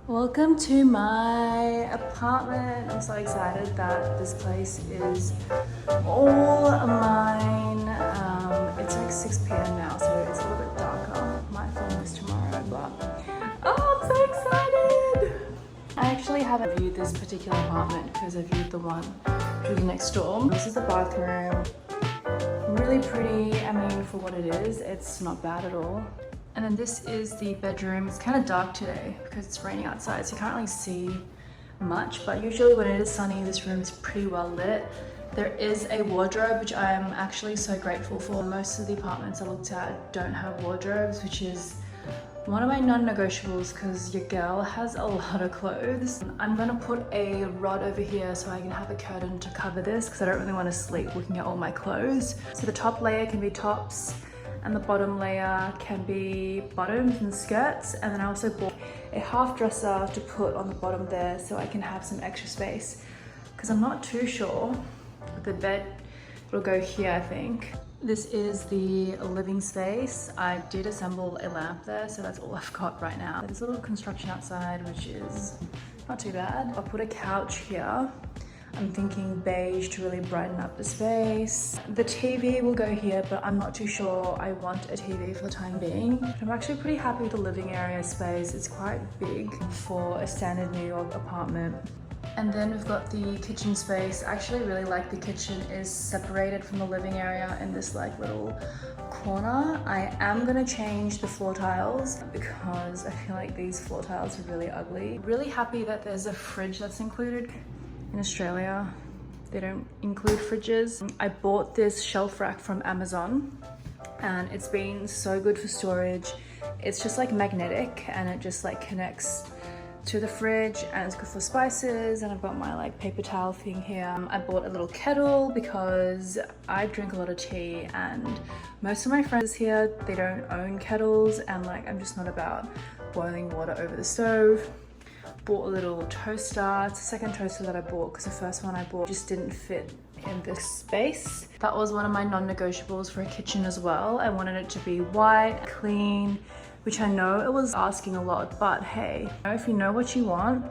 Welcome to my apartment. I'm so excited that this place is all mine. It's like 6 p.m. now, so it's a little bit darker. Might film this tomorrow, but oh, I'm so excited! I actually haven't viewed this particular apartment because I viewed the one to the next door. This is the bathroom. Really pretty. I mean, for what it is, it's not bad at all. And then this is the bedroom. It's kind of dark today because it's raining outside, so you can't really see much, but usually when it is sunny, this room is pretty well lit. There is a wardrobe, which I am actually so grateful for. Most of the apartments I looked at don't have wardrobes, which is one of my non-negotiables because your girl has a lot of clothes. I'm gonna put a rod over here so I can have a curtain to cover this because I don't really want to sleep looking at all my clothes. So the top layer can be tops, and the bottom layer can be bottoms and skirts. And then I also bought a half dresser to put on the bottom there so I can have some extra space because I'm not too sure. The bed will go here, I think. This is the living space. I did assemble a lamp there, so that's all I've got right now. There's a little construction outside, which is not too bad. I'll put a couch here. I'm thinking beige to really brighten up the space. The TV will go here, but I'm not too sure I want a TV for the time being. I'm actually pretty happy with the living area space. It's quite big for a standard New York apartment. And then we've got the kitchen space. I actually really like the kitchen is separated from the living area in this like little corner. I am gonna change the floor tiles because I feel like these floor tiles are really ugly. Really happy that there's a fridge that's included. In Australia, they don't include fridges. I bought this shelf rack from Amazon and it's been so good for storage. It's just like magnetic and it just like connects to the fridge and it's good for spices. And I've got my like paper towel thing here. I bought a little kettle because I drink a lot of tea and most of my friends here, they don't own kettles and like I'm just not about boiling water over the stove. Bought a little toaster. It's the second toaster that I bought because the first one I bought just didn't fit in this space. That was one of my non-negotiables for a kitchen as well. I wanted it to be white, clean, which I know it was asking a lot, but hey, if you know what you want,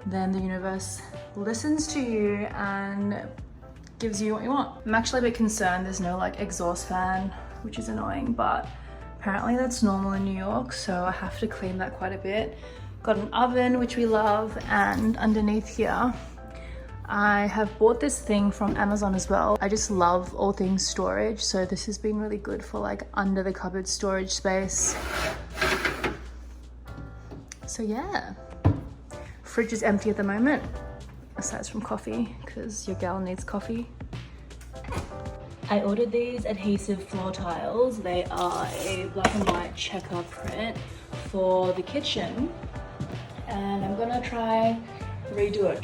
then the universe listens to you and gives you what you want. I'm actually a bit concerned there's no like exhaust fan, which is annoying, but apparently that's normal in New York, so I have to clean that quite a bit. Got an oven, which we love, and underneath here, I have bought this thing from Amazon as well. I just love all things storage, so this has been really good for like under the cupboard storage space. So yeah, fridge is empty at the moment, aside from coffee, because your gal needs coffee. I ordered these adhesive floor tiles. They are a black and white checker print for the kitchen. And I'm gonna try redo it.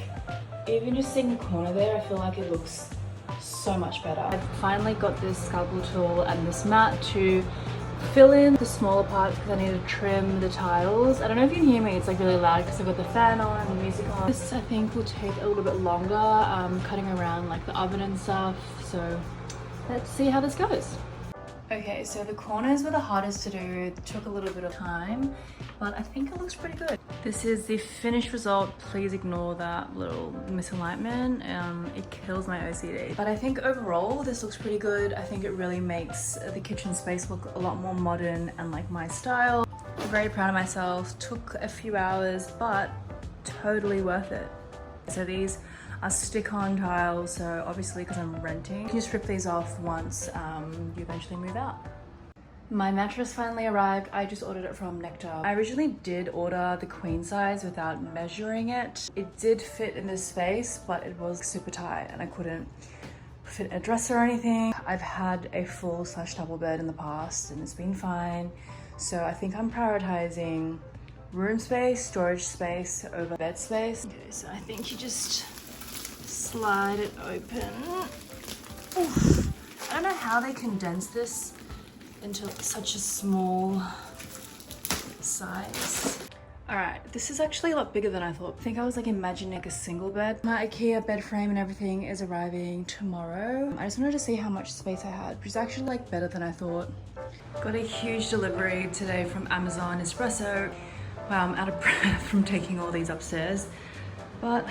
Even just seeing the corner there, I feel like it looks so much better. I've finally got this scalpel tool and this mat to fill in the smaller parts because I need to trim the tiles. I don't know if you can hear me, it's like really loud because I've got the fan on and the music on. This I think will take a little bit longer, cutting around like the oven and stuff. So let's see how this goes. Okay, so the corners were the hardest to do. It took a little bit of time, but I think it looks pretty good. This is the finished result. Please ignore that little misalignment. It kills my OCD. But I think overall, this looks pretty good. I think it really makes the kitchen space look a lot more modern and like my style. I'm very proud of myself. Took a few hours, but totally worth it. So these are stick-on tiles, so obviously because I'm renting, you can just rip these off once you eventually move out. My mattress finally arrived. I just ordered it from Nectar. I originally did order the queen size without measuring it. It did fit in this space, but it was super tight and I couldn't fit a dresser or anything. I've had a full/double bed in the past and it's been fine. So I think I'm prioritizing room space, storage space over bed space. Okay, so I think you just slide it open. Oof. I don't know how they condensed this into such a small size. All right, this is actually a lot bigger than I thought. I think I was like imagining like a single bed. My IKEA bed frame and everything is arriving tomorrow. I just wanted to see how much space I had, which is actually like better than I thought. Got a huge delivery today from Amazon Espresso. Wow, I'm out of breath from taking all these upstairs, but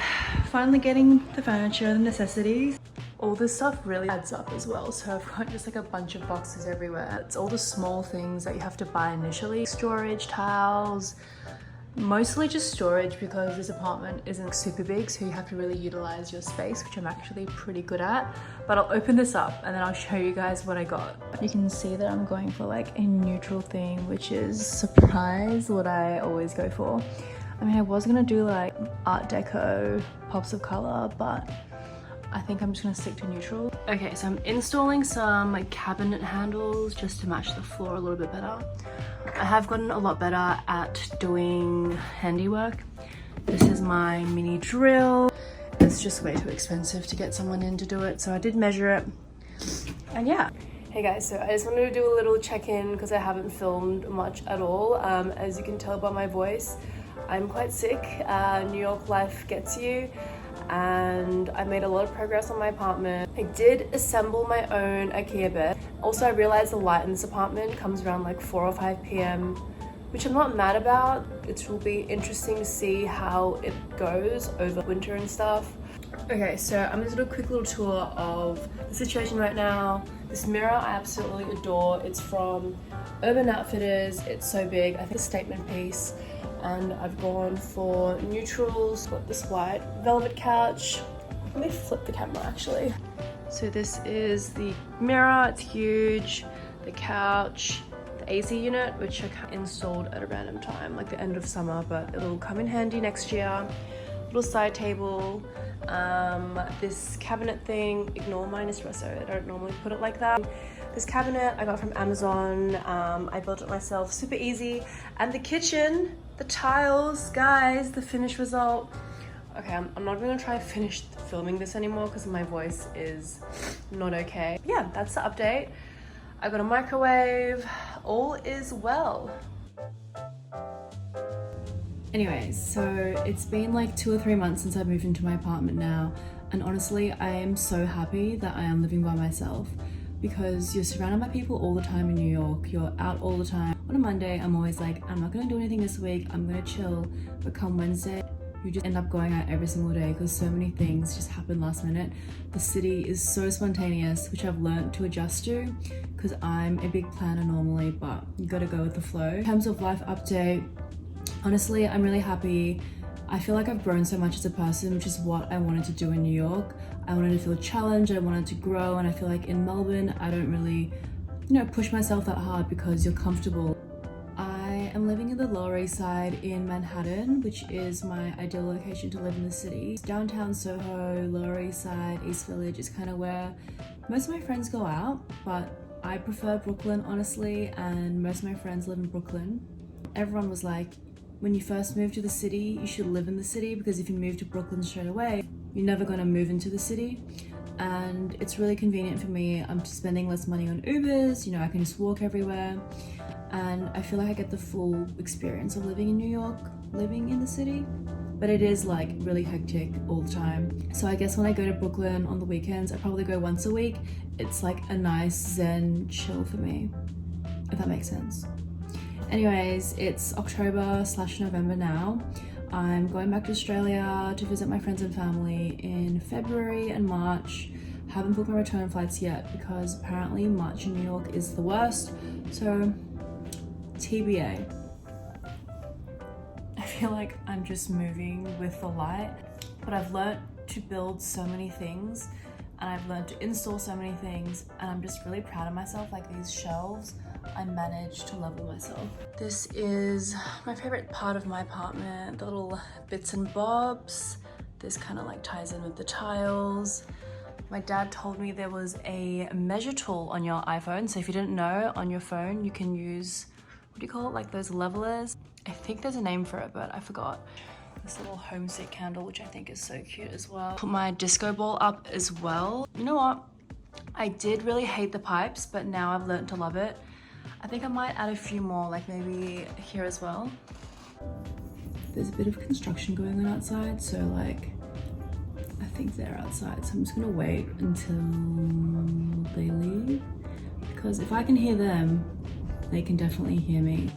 finally getting the furniture, the necessities. All this stuff really adds up as well. So I've got just like a bunch of boxes everywhere. It's all the small things that you have to buy initially. Storage, tiles, mostly just storage because this apartment isn't super big, so you have to really utilize your space, which I'm actually pretty good at. But I'll open this up and then I'll show you guys what I got. You can see that I'm going for like a neutral theme, which is surprise, what I always go for. I mean, I was gonna do like Art Deco, pops of color, but I think I'm just gonna stick to neutral. Okay, so I'm installing some cabinet handles just to match the floor a little bit better. I have gotten a lot better at doing handiwork. This is my mini drill. It's just way too expensive to get someone in to do it, so I did measure it, and yeah. Hey guys, so I just wanted to do a little check-in because I haven't filmed much at all. As you can tell by my voice, I'm quite sick. New York life gets you, and I made a lot of progress on my apartment. I did assemble my own IKEA bed. Also, I realized the light in this apartment comes around like 4 or 5 p.m, which I'm not mad about. It will be interesting to see how it goes over winter and stuff. Okay, so I'm gonna do a quick little tour of the situation right now. This mirror I absolutely adore. It's from Urban Outfitters. It's so big. I think it's a statement piece. And I've gone for neutrals. Got this white velvet couch. Let me flip the camera actually. So this is the mirror, it's huge. The couch, the AC unit, which I installed at a random time, like the end of summer, but it'll come in handy next year. Little side table. This cabinet thing, ignore my espresso, I don't normally put it like that. This cabinet I got from Amazon. I built it myself, super easy. And the kitchen, the tiles, guys, the finished result. Okay, I'm not gonna try finish filming this anymore because my voice is not okay. Yeah, that's the update. I got a microwave, all is well. Anyways, so it's been like 2 or 3 months since I moved into my apartment now, and honestly, I am so happy that I am living by myself because you're surrounded by people all the time in New York, you're out all the time. On a Monday, I'm always like, I'm not gonna do anything this week, I'm gonna chill, but come Wednesday, you just end up going out every single day because so many things just happen last minute. The city is so spontaneous, which I've learned to adjust to because I'm a big planner normally, but you gotta go with the flow. In terms of life update, honestly, I'm really happy. I feel like I've grown so much as a person, which is what I wanted to do in New York. I wanted to feel challenged, I wanted to grow, and I feel like in Melbourne, I don't really, push myself that hard because you're comfortable. I am living in the Lower East Side in Manhattan, which is my ideal location to live in the city. Downtown Soho, Lower East Side, East Village is kind of where most of my friends go out, but I prefer Brooklyn, honestly, and most of my friends live in Brooklyn. Everyone was like, when you first move to the city, you should live in the city because if you move to Brooklyn straight away, you're never going to move into the city. And it's really convenient for me. I'm spending less money on Ubers, I can just walk everywhere. And I feel like I get the full experience of living in New York, living in the city. But it is like really hectic all the time. So I guess when I go to Brooklyn on the weekends, I probably go once a week. It's like a nice zen chill for me, if that makes sense. Anyways, it's October/November now. I'm going back to Australia to visit my friends and family in February and March. Haven't booked my return flights yet because apparently March in New York is the worst. So, TBA. I feel like I'm just moving with the light, but I've learnt to build so many things and I've learned to install so many things, and I'm just really proud of myself. Like these shelves, I managed to level myself. This is my favorite part of my apartment, the little bits and bobs. This kind of like ties in with the tiles. My dad told me there was a measure tool on your iPhone. So if you didn't know, on your phone, you can use, what do you call it? Like those levelers. I think there's a name for it, but I forgot. This little homesick candle, which I think is so cute as well. Put my disco ball up as well. You know what? I did really hate the pipes, but now I've learned to love it. I think I might add a few more, like maybe here as well. There's a bit of construction going on outside, so like, I think they're outside. So I'm just gonna wait until they leave, because if I can hear them, they can definitely hear me.